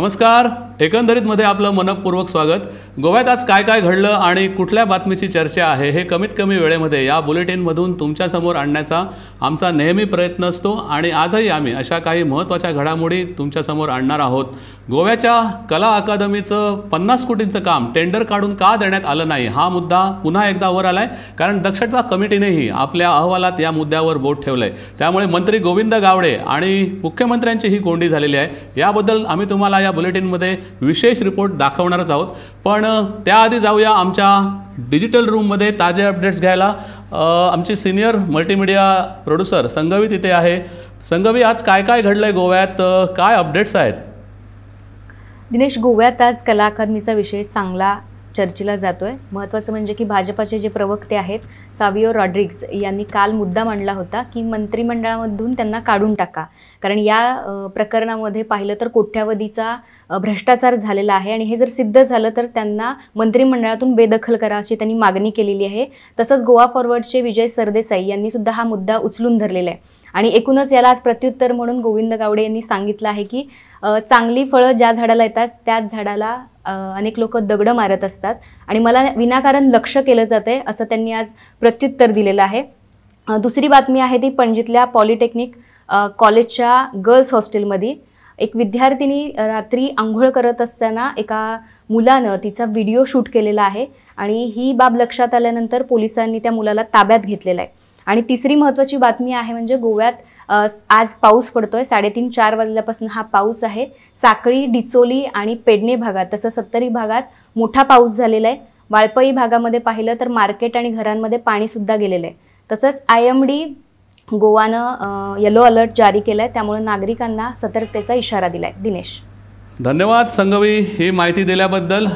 नमस्कार. एकंदरीतमध्ये आपलं मनपूर्वक स्वागत. गोव्यात आज काय काय घडलं आणि कुठल्या बातमीची चर्चा आहे हे कमीत कमी वेळेमध्ये या बुलेटिनमधून तुमच्यासमोर आणण्याचा आमचा नेहमी प्रयत्न असतो आणि आजही आम्ही अशा काही महत्त्वाच्या घडामोडी तुमच्यासमोर आणणार आहोत. गोव्याच्या कला अकादमीचं 50 कोटींचं काम टेंडर काढून का देण्यात आलं नाही हा मुद्दा पुन्हा एकदा वर आलाय, कारण दक्षता कमिटीनेही आपल्या अहवालात या मुद्द्यावर बोट ठेवलंय. त्यामुळे मंत्री गोविंद गावडे आणि मुख्यमंत्र्यांची ही कोंडी झालेली आहे. याबद्दल आम्ही तुम्हाला या बुलेटिनमध्ये विशेष रिपोर्ट दाखवणारच आहोत. पण त्याआधी जाऊया आमच्या डिजिटल रूममध्ये ताजे अपडेट्स घ्यायला. आमची सिनियर मल्टीमीडिया प्रोड्युसर संगवी तिथे आहे. संगवी, आज काय काय घडलंय गोव्यात, काय अपडेट्स आहेत? दिनेश, गोव्यात आज कला अकादमीचा विषय चांगला चर्चेला जातोय. महत्त्वाचं म्हणजे की भाजपाचे जे प्रवक्ते आहेत सावियो रॉड्रिग्ज यांनी काल मुद्दा मांडला होता की मंत्रिमंडळामधून त्यांना काढून टाका, कारण या प्रकरणामध्ये पाहिलं तर कोट्यावधीचा भ्रष्टाचार झालेला आहे आणि हे जर सिद्ध झालं तर त्यांना मंत्रिमंडळातून बेदखल करा अशी त्यांनी मागणी केलेली आहे. तसंच गोवा फॉरवर्डचे विजय सरदेसाई यांनी सुद्धा हा मुद्दा उचलून धरलेला आहे आणि एकूणच याला आज प्रत्युत्तर म्हणून गोविंद गावडे यांनी सांगितलं आहे की चांगली फळं ज्या झाडाला येतात त्याच झाडाला अनेक लोक दगड मारत असतात आणि मला विनाकारण लक्ष केलं जातंय असं त्यांनी आज प्रत्युत्तर दिलेलं आहे. दुसरी बातमी आहे ती पणजीतल्या पॉलिटेक्निक कॉलेजच्या गर्ल्स हॉस्टेलमध्ये एक विद्यार्थिनी रात्री आंघोळ करत असताना एका मुलानं तिचा व्हिडिओ शूट केलेला आहे आणि ही बाब लक्षात आल्यानंतर पोलिसांनी त्या मुलाला ताब्यात घेतलेला आहे. आणि तिसरी महत्त्वाची बातमी आहे म्हणजे गोव्यात आज पाऊस पडतोय. 3:30-4 वाजल्यापासून हा पाऊस आहे. साकळी, डिचोली आणि पेडणे भागात तसं सत्तरी भागात मोठा पाऊस झालेला आहे. वाळपई भागामध्ये पाहिलं तर मार्केट आणि घरांमध्ये पाणी सुद्धा गेलेलं आहे. तसंच IMD गोवानं येलो अलर्ट जारी केलाय, त्यामुळे नागरिकांना सतर्कतेचा इशारा दिलाय. दिनेश, धन्यवाद संगवी ही माहिती दिल्याबद्दल.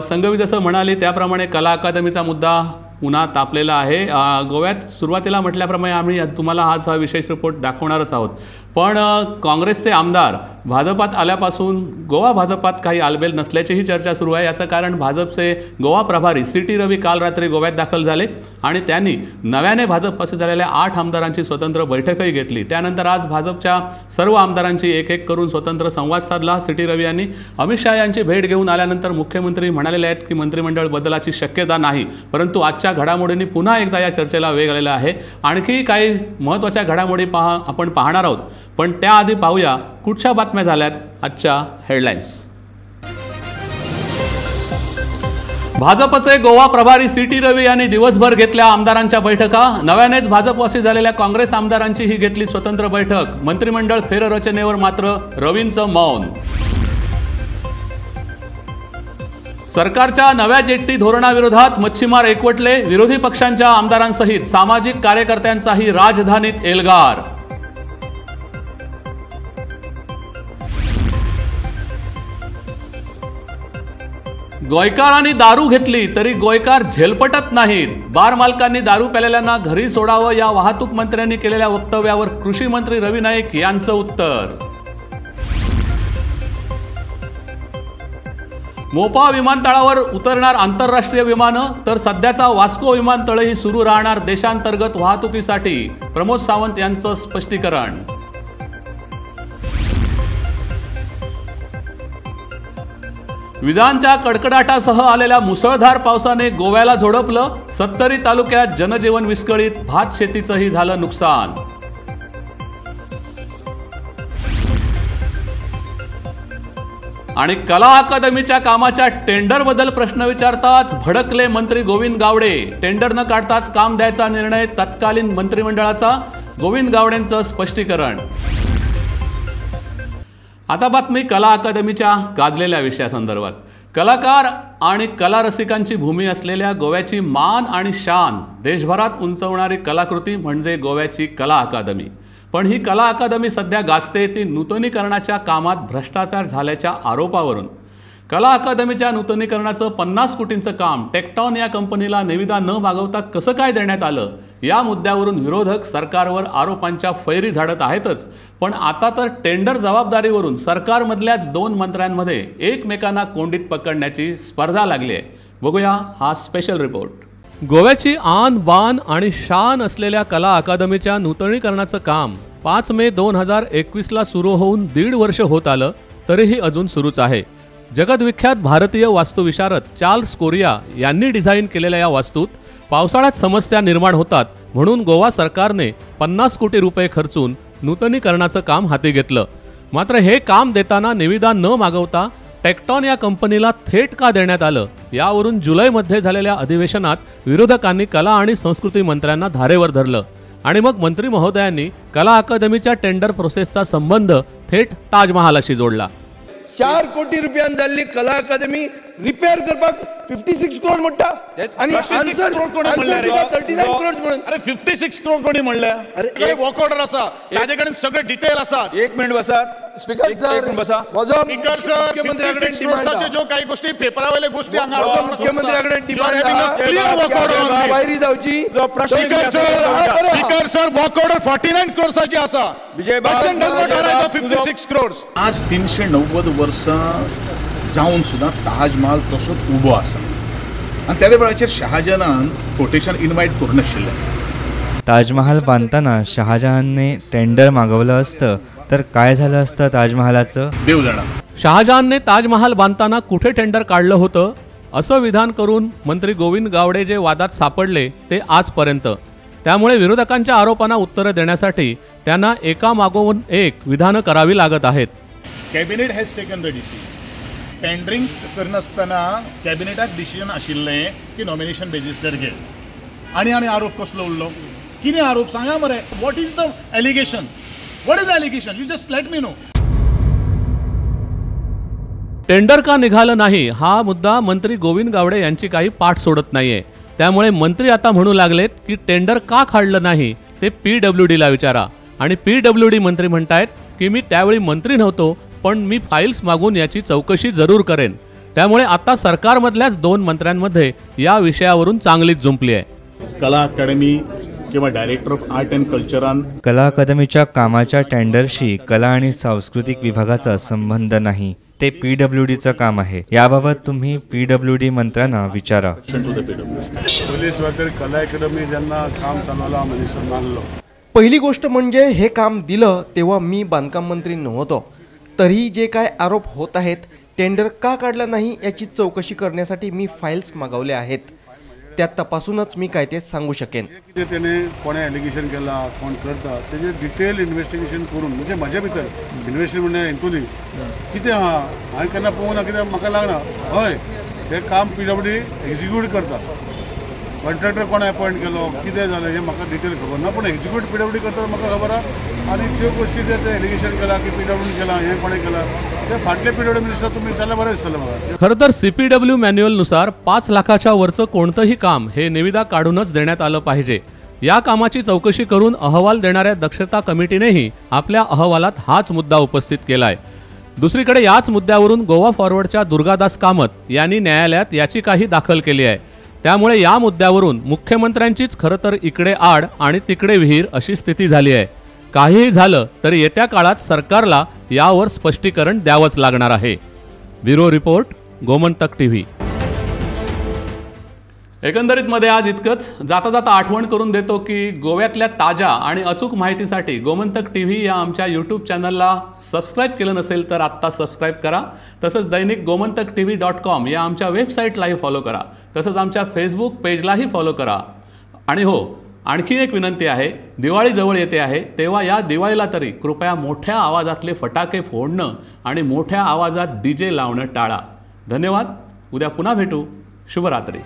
संगवी जसं म्हणाली त्याप्रमाणे कला अकादमीचा मुद्दा पुन्हा तापलेला आहे. गोव्यात सुरुवातीला म्हटल्याप्रमाणे आम्ही तुम्हाला आज हा विशेष रिपोर्ट दाखवणारच आहोत. पण काँग्रेसचे आमदार भाजपात आल्यापासून गोवा भाजपात काही आलबेल नसल्याचीही चर्चा सुरू आहे. याचं कारण भाजपचे गोवा प्रभारी CT रवी काल रात्री गोव्यात दाखल झाले आणि त्यांनी नव्याने भाजपपासून झालेल्या 8 आमदारांची स्वतंत्र बैठकही घेतली. त्यानंतर आज भाजपच्या सर्व आमदारांची एक एक करून स्वतंत्र संवाद साधला. CT रवी यांनी अमित शहा यांची भेट घेऊन आल्यानंतर मुख्यमंत्री म्हणालेले आहेत की मंत्रिमंडळ बदलाची शक्यता नाही, परंतु आजच्या घडामोडींनी पुन्हा एकदा या चर्चेला वेग आलेला आहे. आणखी काही महत्त्वाच्या घडामोडी आपण पाहणार आहोत, पण त्याआधी पाहूया कुठच्या बातम्या झाल्यात आजच्या हेडलाईन्स. भाजपचे गोवा प्रभारी CT रवी यांनी दिवसभर घेतल्या आमदारांच्या बैठका. नव्यानेच भाजपवासी झालेल्या काँग्रेस आमदारांची ही घेतली स्वतंत्र बैठक. मंत्रिमंडळ फेररचनेवर मात्र रवींचं मौन. सरकारच्या नव्या जेट्टी धोरणाविरोधात मच्छीमार एकवटले. विरोधी पक्षांच्या आमदारांसहित सामाजिक कार्यकर्त्यांचाही राजधानीत एल्गार. गोयकारांनी दारू घेतली तरी गोयकार झेलपटत नाहीत. बार मालकांनी दारू प्यालेल्यांना घरी सोडावं या वाहतूक मंत्र्यांनी केलेल्या वक्तव्यावर कृषी मंत्री रवी नाईक यांचं उत्तर. मोपा विमानतळावर उतरणार आंतरराष्ट्रीय विमानं, तर सध्याचा वास्को विमानतळही सुरू राहणार देशांतर्गत वाहतुकीसाठी. प्रमोद सावंत यांचं स्पष्टीकरण. विजांच्या कडकडाटासह आलेल्या मुसळधार पावसाने गोव्याला झोडपलं. 70 तालुक्यात जनजीवन विस्कळीत, भात शेतीचंही झालं नुकसान. आणि कला अकादमीच्या कामाच्या टेंडरबद्दल प्रश्न विचारताच भडकले मंत्री गोविंद गावडे. टेंडर न काढताच काम द्यायचा निर्णय तत्कालीन मंत्रिमंडळाचा. गोविंद गावडेंचं स्पष्टीकरण. आता बातमी कला अकादमीच्या गाजलेल्या विषयासंदर्भात. कलाकार आणि कला रसिकांची भूमी असलेल्या गोव्याची मान आणि शान देशभरात उंचवणारी कलाकृती म्हणजे गोव्याची कला अकादमी. पण ही कला अकादमी सध्या गाजते ती नूतनीकरणाच्या कामात भ्रष्टाचार झाल्याच्या आरोपावरून. कला अकादमीच्या नूतनीकरणाचं 50 कोटींचं काम टेक्टॉन या कंपनीला निविदा न मागवता कसं काय देण्यात आलं या मुद्द्यावरून विरोधक सरकारवर आरोपांच्या फैरी झाडत आहेतच. पण आता तर टेंडर जबाबदारीवरून सरकारमधल्याच 2 मंत्र्यांमध्ये एकमेकांना कोंडीत पकडण्याची स्पर्धा लागली आहे. बघूया हा स्पेशल रिपोर्ट. गोव्याची आन बान आणि शान असलेल्या कला अकादमीच्या नूतनीकरणाचं काम 5 मे 2021ला सुरू होऊन 1.5 वर्ष होत आलं. तरीही अजून सुरूच आहे. जगद्विख्यात भारतीय वास्तुविशारद चार्ल्स कोरिया यांनी डिझाईन केलेल्या या वास्तूत पावसाळ्यात समस्या निर्माण होतात म्हणून गोवा सरकारने 50 कोटी रुपये खर्चून नूतनीकरणाचं काम हाती घेतलं. मात्र हे काम देताना निविदा न मागवता टेक्टॉन या कंपनीला थेट का देण्यात आलं, यावरून जुलैमध्ये झालेल्या अधिवेशनात विरोधकांनी कला आणि संस्कृती मंत्र्यांना धारेवर धरलं आणि मग मंत्री महोदयांनी कला अकादमीच्या टेंडर प्रोसेसचा संबंध थेट ताजमहालाशी जोडला. 4 कोटी रुपयान जाल्ली कला अकादमी रिपेअर करपाक 56 करोड म्हणटा आणि 56 करोड कोणी म्हणले रे? 39 करोड म्हणून. अरे 56 करोड कोणी म्हणले? अरे वॉक ऑर्डर आसा, ताजे कडेन सगळे डिटेल आसात. एक मिनिट बसात. स्पीकर सर बसा. स्पीकर सर, 56 करोडचे जो काही गोष्टी पेपरावले गोष्टी हांगा मुख्यमंत्र्याकडे डिमांड क्लियर वॉक ऑर्डर बाहेर जावची. स्पीकर सर वॉक ऑर्डर 49 करोडची आसा. विजय 56 करोड. आज 390 वर्सां जावन सुद्धा ताजमहाल तसोच उबो आसा आनी त्या वेळाचेर शहाजहानान कोटेशन इन्वायट करूं नाशिल्लें. ताजमहाल बांधताना शहाजहानने टेंडर मागवलं असतं तर काय झालं असतं ताजमहालाचं? देव जाणा. शहाजहानने ताजमहाल बांधताना कुठे टेंडर काढलं होतं असं विधान करून मंत्री गोविंद गावडे जे वादात सापडले ते आजपर्यंत. त्यामुळे विरोधकांच्या आरोपांना उत्तरं देण्यासाठी त्यांना एकामागोन एक विधानं करावी लागत आहेत. Cabinet has taken the decision. Tendering करनासतना कॅबिनेटाक डिसिजन आशिल्लें की नॉमिनेशन बेजिसचेर घे. आनी आरोप कसलो उरलो? कितें आरोप सांगा मरे. What is the allegation? What is the allegation? You just let me know. Tender का निघालं नाही हा मुद्दा मंत्री गोविंद गावडे यांची काही पाठ सोडत नाहीये. त्यामुळे मंत्री आता म्हणू लागलेत की टेंडर का काढलं नाही ते PWDला विचारा. आणि PWD मंत्री म्हणतायत की मी त्यावेळी मंत्री नव्हतो पण मी फाईल्स मागून याची चौकशी जरूर करेन. त्यामुळे आता सरकारमधल्याच 2 मंत्र्यांमध्ये या विषयावरून चांगलीच जुंपली आहे. कला अकॅडमी किंवा डायरेक्टर ऑफ आर्ट अँड कल्चरान कला अकादमीच्या कामाच्या टेंडरशी कला आणि सांस्कृतिक विभागाचा संबंध नाही, ते PWDचं काम आहे. याबाबत तुम्ही PWD मंत्र्यांना विचारा. कला अकॅडमी ज्यांना काम चालवला मनीषर मानलो. पहिली गोष्ट म्हणजे हे काम दिलं तेव्हा मी बांधकाम मंत्री नव्हतो. तरीही जे काय आरोप होत आहेत, टेंडर का काढला नाही याची चौकशी करण्यासाठी मी फाईल्स मागवले आहेत. त्या तपासूनच मी काय ते सांगू शकेन. त्याने कोणे एलिगेशन केला, कोण करता त्याचे डिटेल इन्व्हेस्टिगेशन करून म्हणजे म्हज्या भितर इन्व्हेस्टिगेशन म्हणजे इंतुली कितें आहा हांवें केन्ना पळोवना कित्याक म्हाका लागना. हय हे काम PWD एक्झिक्यूट करता. कॉन्ट्रॅक्टर कोण अपॉइंट केलो, कितें जालें हें म्हाका डिटेल खबर ना, पूण एक्झिक्यूट PWD करता म्हाका खबर आहा. आनी त्यो गोष्टी ते एलिगेशन केला की PWD केला हें कोणें केला ते फाटले PWD मिनिस्टर तुमी जाल्यार बरें दिसतलें म्हाका. खरं तर CPW मॅन्युअलनुसार 5 लाखाच्या वरचं कोणतंही काम हे निविदा काढूनच देण्यात आलं पाहिजे. या कामाची चौकशी करून अहवाल देणाऱ्या दक्षता कमिटीनेही आपल्या अहवालात हाच मुद्दा उपस्थित केलाय. दुसरीकडे याच मुद्द्यावरून गोवा फॉरवर्डच्या दुर्गादास कामत यांनी न्यायालयात याचिकाही दाखल केली आहे. त्यामुळे या मुद्द्यावरून मुख्यमंत्र्यांचीच खरं तर इकडे आड आणि तिकडे विहीर अशी स्थिती झाली आहे. काहीही झालं तरी येत्या काळात सरकारला यावर स्पष्टीकरण द्यावंच लागणार आहे. Bureau report, Gomantak TV. एकंदरीत मध्ये आज इतकंच. जाता जाता आठवण करून देतो की गोव्यातल्या ताज्या आणि अचूक माहितीसाठी गोमंतक TV या आमच्या YouTube चॅनलला सबस्क्राईब केलं नसेल तर आत्ता सबस्क्राईब करा. तसंच दैनिक gomantaktv.com या आमच्या वेबसाईटलाही फॉलो करा. तसंच आमच्या फेसबुक पेजलाही फॉलो करा. आणि हो, आणखी एक विनंती आहे, दिवाळी जवळ येते आहे तेव्हा या दिवाळीला तरी कृपया मोठ्या आवाजातले फटाके फोडणं आणि मोठ्या आवाजात DJ लावणं टाळा. धन्यवाद. उद्या पुन्हा भेटू. शुभरात्री.